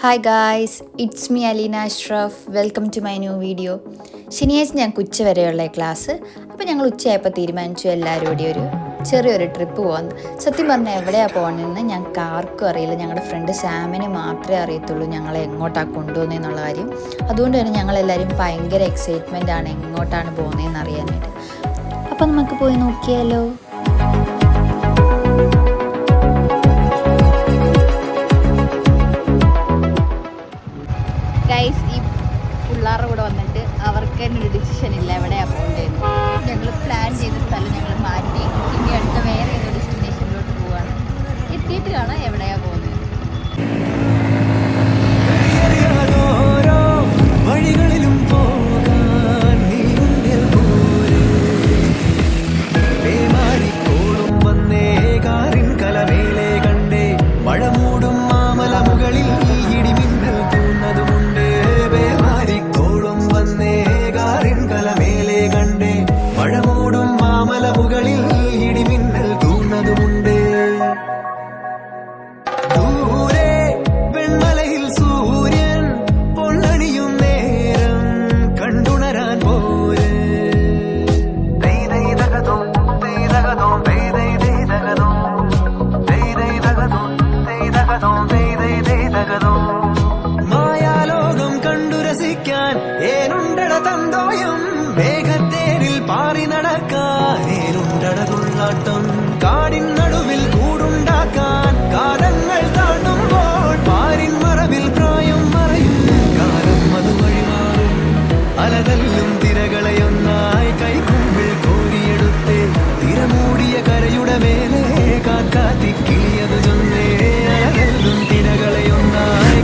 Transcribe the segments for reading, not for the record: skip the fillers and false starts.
Hi guys, it's me Aleena Ashraf. Welcome to my new video. ശനിയാഴ്ച ഞങ്ങൾക്ക് ഉച്ച വരെയുള്ള ക്ലാസ്. അപ്പോൾ ഞങ്ങൾ ഉച്ചയായപ്പോൾ തീരുമാനിച്ചു എല്ലാവരും കൂടി ഒരു ചെറിയൊരു ട്രിപ്പ് പോകാൻ. സത്യം പറഞ്ഞാൽ എവിടെയാണ് പോകുന്നതെന്ന് ഞങ്ങൾക്ക് ആർക്കും അറിയില്ല. ഞങ്ങളുടെ ഫ്രണ്ട് സാമിന് മാത്രമേ അറിയത്തുള്ളൂ ഞങ്ങളെ എങ്ങോട്ടാണ് കൊണ്ടുപോകുന്നതെന്നുള്ള കാര്യം. അതുകൊണ്ട് തന്നെ ഞങ്ങളെല്ലാവരും ഭയങ്കര എക്സൈറ്റ്മെൻ്റ് ആണ് എങ്ങോട്ടാണ് പോകുന്നതെന്ന് അറിയാനായിട്ട്. അപ്പോൾ നമുക്ക് പോയി നോക്കിയാലോ. ഗൈസ്, ഈ പിള്ളേരുടെ കൂടെ വന്നിട്ട് അവർക്ക് തന്നെ ഒരു ഡിസിഷൻ ഇല്ല എവിടെയാണ് പോകേണ്ടതെന്ന്. ഞങ്ങൾ പ്ലാൻ ചെയ്ത സ്ഥലം ഞങ്ങൾ മാറ്റി ഇനി അടുത്ത വേറെ ഏതോ ഡെസ്റ്റിനേഷനിലോട്ട് പോവുകയാണ്. എത്തിയിട്ട് കാണാം എവിടെയാണ് പോകുന്നത്. മായാലോകം കണ്ടു രസിക്കാൻ ഏനുണ്ടട തന്തോയം, മേഘത്തേരിൽ പാറി നടക്കാൻ ഏനുണ്ടട തുള്ളാട്ടം, കാടിൻ നടുവിൽ കൂടുണ്ടാക്കാൻ കാലങ്ങൾ താണ്ടുമ്പോൾ പാരിൻ മറവിൽ പ്രായം മറയും കാലം അത് വഴിമാറും. അലതല്ലും തിരകളെയൊന്നായി കൈക്കുമ്പിൽ കോരിയെടുത്തേ തിരമൂടിയ കരയുടെ മേലെ കാക്കാത്തിക്കിളിയത് ചൊന്നേ. അലതല്ലും തിരകളെയൊന്നായി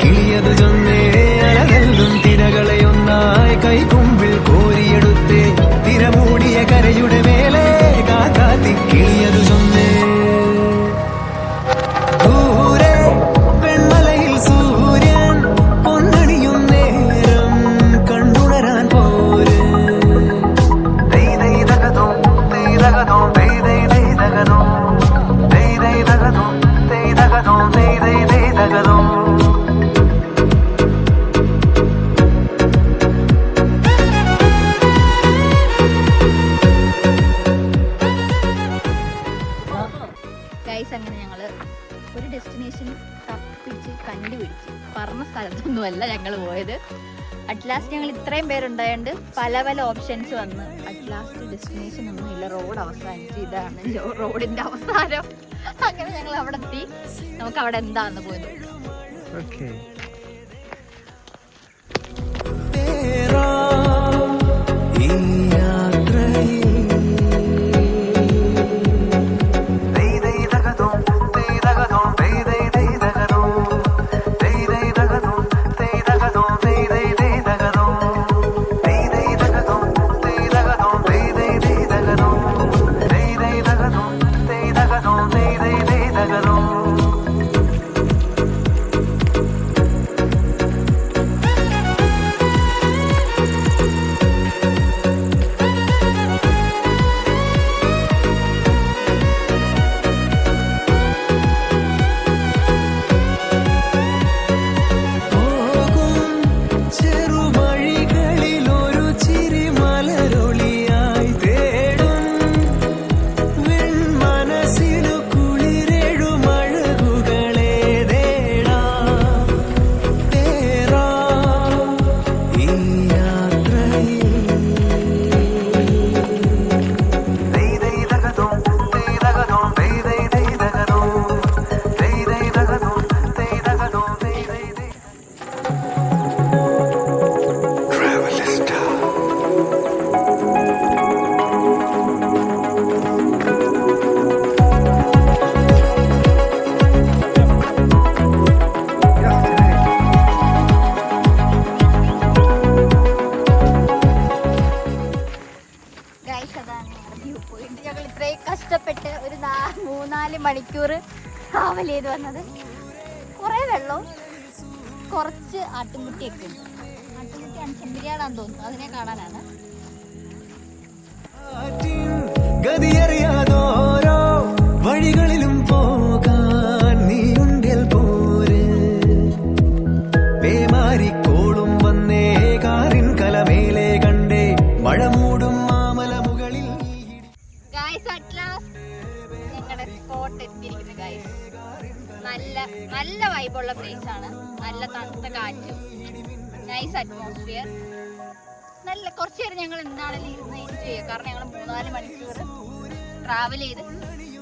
കിളിയതു ചൊന്നേ അലകല്ലും തിരകളെ ഒന്നായി കൈകുമ്പിൽ കോരിയെടുത്തേ തിരമൂടിയ കരയുടെ മേലെ കാക്കാത്തി കിളിയതു ചൊന്നേ ദൂരെ വെൺമലയിൽ സൂര്യൻ പൊന്നണിയും നേരം കണ്ടുണരാൻ പോര് ഗൈസ്, അങ്ങനെ ഞങ്ങൾ ഒരു ഡെസ്റ്റിനേഷൻ തപ്പിപ്പിടിച്ച് കണ്ടുപിടിച്ച് പറഞ്ഞ സ്ഥലത്തൊന്നുമല്ല ഞങ്ങൾ പോയത്. അറ്റ് ലാസ്റ്റ് ഞങ്ങൾ ഇത്രയും പേരുണ്ടായതുകൊണ്ട് പല പല ഓപ്ഷൻസ് വന്ന് അറ്റ് ലാസ്റ്റ് ഡെസ്റ്റിനേഷൻ ഒന്നും ഇല്ല, റോഡ് അവസാനിച്ച് ഇതാണ് റോഡിന്റെ അവസാനം. അങ്ങനെ ഞങ്ങൾ അവിടെ എത്തി. നമുക്ക് അവിടെ എന്താന്ന് പോയത്. ഞങ്ങൾ ഇത്രയും കഷ്ടപ്പെട്ട് ഒരു 3-4 മണിക്കൂർ ട്രാവൽ ചെയ്ത് വന്നത്. കുറേ വെള്ളവും കുറച്ച് ആട്ടുംകുട്ടിയൊക്കെ ഉണ്ട്. ആട്ടുംകുട്ടിയാണ്, ചെമ്പരിയാടാന്ന് തോന്നുന്നു, അതിനെ കാണാനാണ്. ഗതിയറിയാതോരോ വഴികളിലും പോകാൻ നീയുണ്ടിൽ പോര് പേമാരിക്കോളും വന്നേ കാറിൻ കലമേലെ കണ്ടേ മഴ മൂടും മാമല മുകളിൽ. ഗൈസ്, അറ്റ് ലാസ്റ്റ് ഞങ്ങളുടെ സ്പോട്ട് എത്തിയിരിക്കുന്നു ഗൈസ്. നല്ല വൈബുള്ള പ്ലേസ് ആണ്. നല്ല തണുത്ത കാറ്റും നൈസ് അറ്റ്മോസ്ഫിയർ. നല്ല കുറച്ചു നേരം ഞങ്ങൾ എന്താണെങ്കിലും ഇരുന്ന് എൻജോയ് ചെയ്യുക. കാരണം ഞങ്ങൾ 3-4 മണിക്കൂർ ട്രാവൽ ചെയ്ത്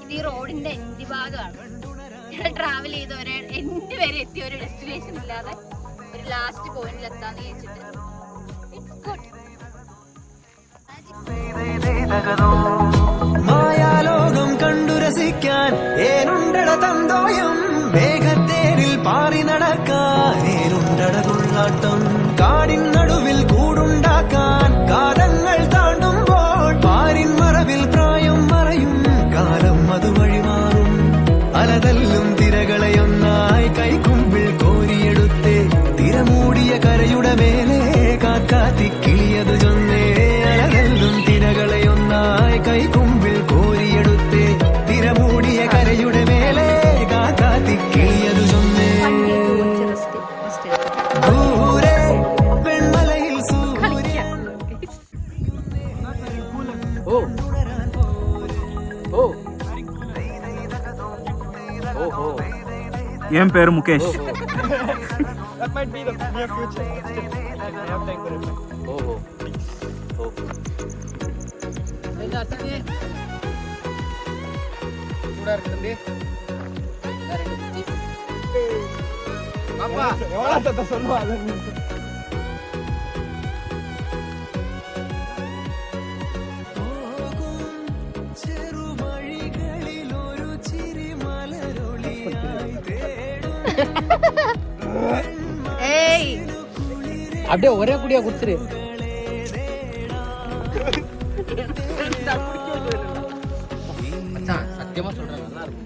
ഇത് ഈ റോഡിന്റെ എൻഡ് ഭാഗമാണ്. ഞങ്ങൾ ട്രാവൽ ചെയ്ത് എൻഡ് വരെ എത്തിയ ഒരു ഡെസ്റ്റിനേഷൻ ഇല്ലാതെ ഒരു ലാസ്റ്റ് പോയിന്റിൽ എത്താന്ന് ചോദിച്ചിട്ട് ഇറ്റ്സ് ഗുഡ്. മായാലോകം കണ്ടു രസിക്കാൻ ഏനുണ്ടട തന്തോയം മേഘത്തേരിൽ പാറി നടക്കാൻ ഏനുണ്ടട തുള്ളാട്ടം കാടിൻ നടുവിൽ കൂടുണ്ടാക്കാൻ കാലങ്ങൾ താണ്ടുമ്പോൾ പാരിൻ മറവിൽ പ്രായം മറയും കാലം അതുവഴി മാറും അലതല്ലും തിരകളെയൊന്നായി കൈകുമ്പിൽ കോരിയെടുത്തേ തിരമൂടിയ കരയുടെ മേലെ കാക്കാത്തി കിളിയതു ചൊന്നേ അലതല്ലും തിരകളെയൊന്നായി കൈകുമ്പിൽ കോരിയെടുത്തേ തിരമൂടിയ കരയുടെ മേലെ കാക്കാത്തി കിളിയതു ചൊന്നേ ദൂരെ വെൺമലയിൽ സൂര്യൻ. ఏం పేరు Mukesh? That might be the near future. Still, I have time for it. ചെറുവഴികളിൽ ഒരു ചിരി മലരൊളിയായി തേടും அப்படியே ஒரே குடியா குடிச்சிரு. மச்சான் சத்தியமா சொல்றேன் நல்லா இருக்கும்.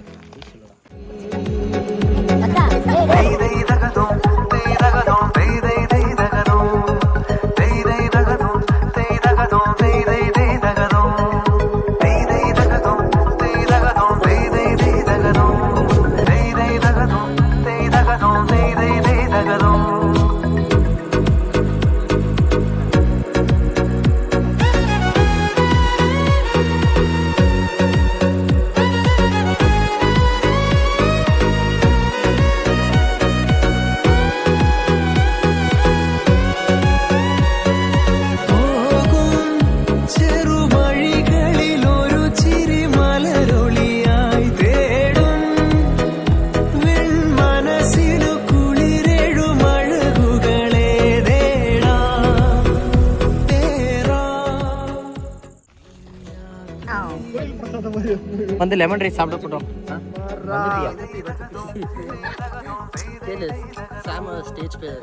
வந்து லெமன் ரைஸ் சாப்பிட போட்டோம். ஸ்டேஜ் பேர்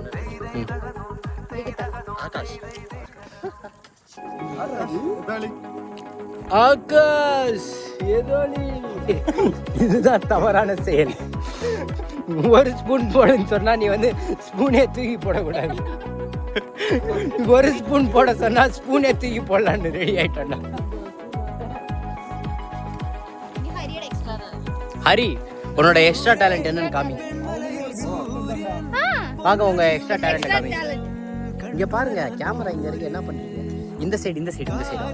ஆகாஷ். ஆகாஷ் இதுதான் தவறான செயல். ஒரு ஸ்பூன் போடுன்னு சொன்னா நீ வந்து ஸ்பூனே தூக்கி போடக்கூடாது. ஒரு ஸ்பூன் போட சொன்னா ஸ்பூனே தூக்கி போடலான்னு ரெடி ஆயிட்டோம்னா. ஹரி உன்னோட எக்ஸ்ட்ரா டேலண்ட் என்னன்னு காமி. வாங்க உங்க எக்ஸ்ட்ரா டேலண்ட் காமி. இங்க பாருங்க கேமரா இங்க இருக்கு. என்ன பண்றீங்க? இந்த சைடு இந்த சைடு இந்த சைடு.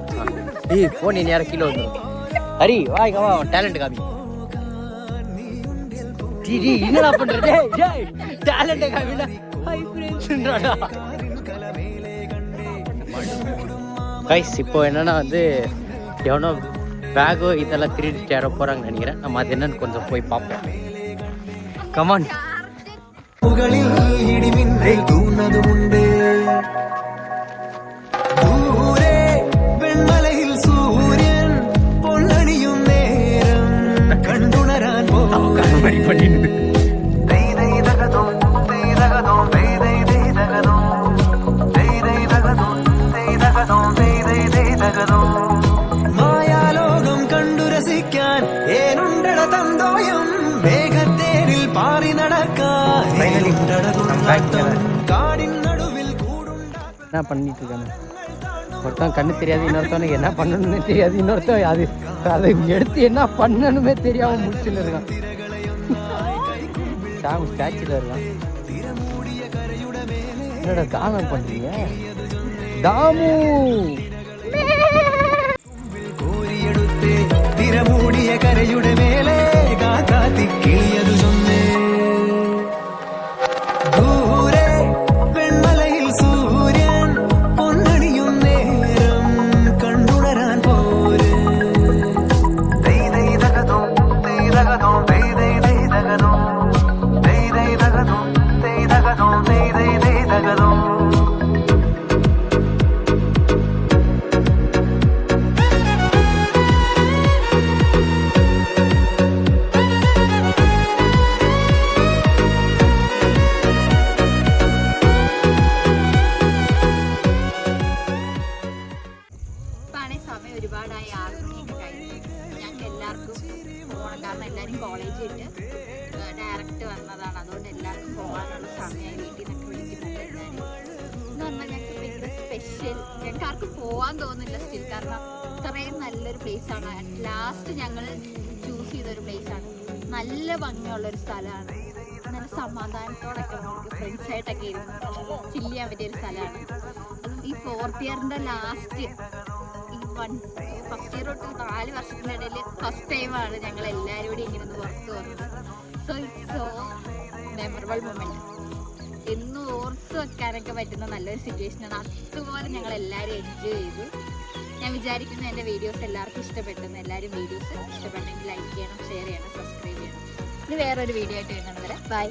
ஏய் போன் நீ நேரா கீழ வந்து. ஹரி வா இங்க வா டேலண்ட் காமி. டிடி என்னடா பண்ற? டேய் டேலண்ட் காமிடா. ஹை ஃப்ரெண்ட்ஸ்ன்றடா. गाइस இப்போ என்னன்னா வந்து எவனோ பேகோ இதெல்லாம் திருடிட்டு யாரோ போறாங்கன்னு நினைக்கிறேன். நம்ம அது என்னன்னு கொஞ்சம் போய் பார்ப்போம். கமான். புகழில் இடிமின்னல் தூணதும் உண்டு. ஊரே வெண்மலையில் சூரியன் பொன்னணியும் நேரம் கண்டுணரான் பண்ணிட்டு മായാലോകം കണ്ടു രസിക്കാൻ ഏനുണ്ടട തന്തോയം വേഗത്തേരിൽ പാറി നടക്കാൻ കാടിൻ നടുവിൽ കൂടുണ്ടാക്കും. என்ன பண்ணிட்டு இருக்காங்க? ஒருத்தன் கண்ணு தெரியாது, இன்னொருத்தவனுக்கு என்ன பண்ணணும்னு தெரியாது, இன்னொருத்தன் அது அதை எடுத்து என்ன பண்ணணுமே தெரியாம முடிச்சுன்னு இருக்கான். சாமி ஸ்டாச்சுல இருக்கான். என்னடா தானம் பண்றீங்க தாமு? കോരിയെടുത്ത് തിരമൂടിയ കരയുടെ മേലെ കാക്കാത്തി കിളിയതു ചൊന്ന്. ദൂരെ വെൺമലയിൽ സൂര്യൻ പൊന്നണിയും നേരം കണ്ടുണരാൻ പോര്. സമയം ഒരുപാടായി 6 മണിയൊക്കെ കഴിഞ്ഞു. ഞങ്ങൾക്ക് എല്ലാവർക്കും പോകണം. കാരണം എല്ലാവരും കോളേജിൽ ഇട്ട് ഡയറക്റ്റ് വന്നതാണ്. അതുകൊണ്ട് എല്ലാവർക്കും പോകാനുള്ള സമയമായി. വീട്ടിൽ നിന്നൊക്കെ വിളിക്കുന്നുണ്ട് എല്ലാവരും. എന്ന് പറഞ്ഞാൽ ഞങ്ങൾക്ക് ഭയങ്കര സ്പെഷ്യൽ. ഞങ്ങൾക്ക് ആർക്കും പോകാൻ തോന്നുന്നില്ല സ്റ്റിൽ. കാരണം അത്രയും നല്ലൊരു പ്ലേസാണ്. അറ്റ് ലാസ്റ്റ് ഞങ്ങൾ ചൂസ് ചെയ്തൊരു പ്ലേസാണ്. നല്ല ഭംഗിയുള്ളൊരു സ്ഥലമാണ്. നല്ല സമാധാനത്തോടൊക്കെ നമുക്ക് ഫ്രണ്ട്സായിട്ടൊക്കെ ഇരുന്ന് ചില്ല് ചെയ്യാൻ പറ്റിയൊരു സ്ഥലമാണ്. അതും ഈ 4th ഇയറിൻ്റെ ലാസ്റ്റ് ഫസ്റ്റ് ഇയർ തൊട്ട് 4 വർഷത്തിൻ്റെ ഇടയിൽ ഫസ്റ്റ് ടൈമാണ് ഞങ്ങൾ എല്ലാവരും കൂടി ഇങ്ങനെ പുറത്ത് വന്നത്. So it's so memorable moment. എന്നും ഓർത്ത് വെക്കാനൊക്കെ പറ്റുന്ന നല്ലൊരു സിറ്റുവേഷനാണ്. അതുപോലെ ഞങ്ങൾ എല്ലാവരും എൻജോയ് ചെയ്തു. ഞാൻ വിചാരിക്കുന്നു എൻ്റെ വീഡിയോസ് എല്ലാവർക്കും ഇഷ്ടപ്പെട്ടെന്ന്. എല്ലാവരും വീഡിയോസ് ഇഷ്ടപ്പെട്ടെങ്കിൽ ലൈക്ക് ചെയ്യണം, ഷെയർ ചെയ്യണം, സബ്സ്ക്രൈബ് ചെയ്യണം. ഇനി വേറൊരു വീഡിയോ ആയിട്ട് വരുന്നത് വരെ ബൈ.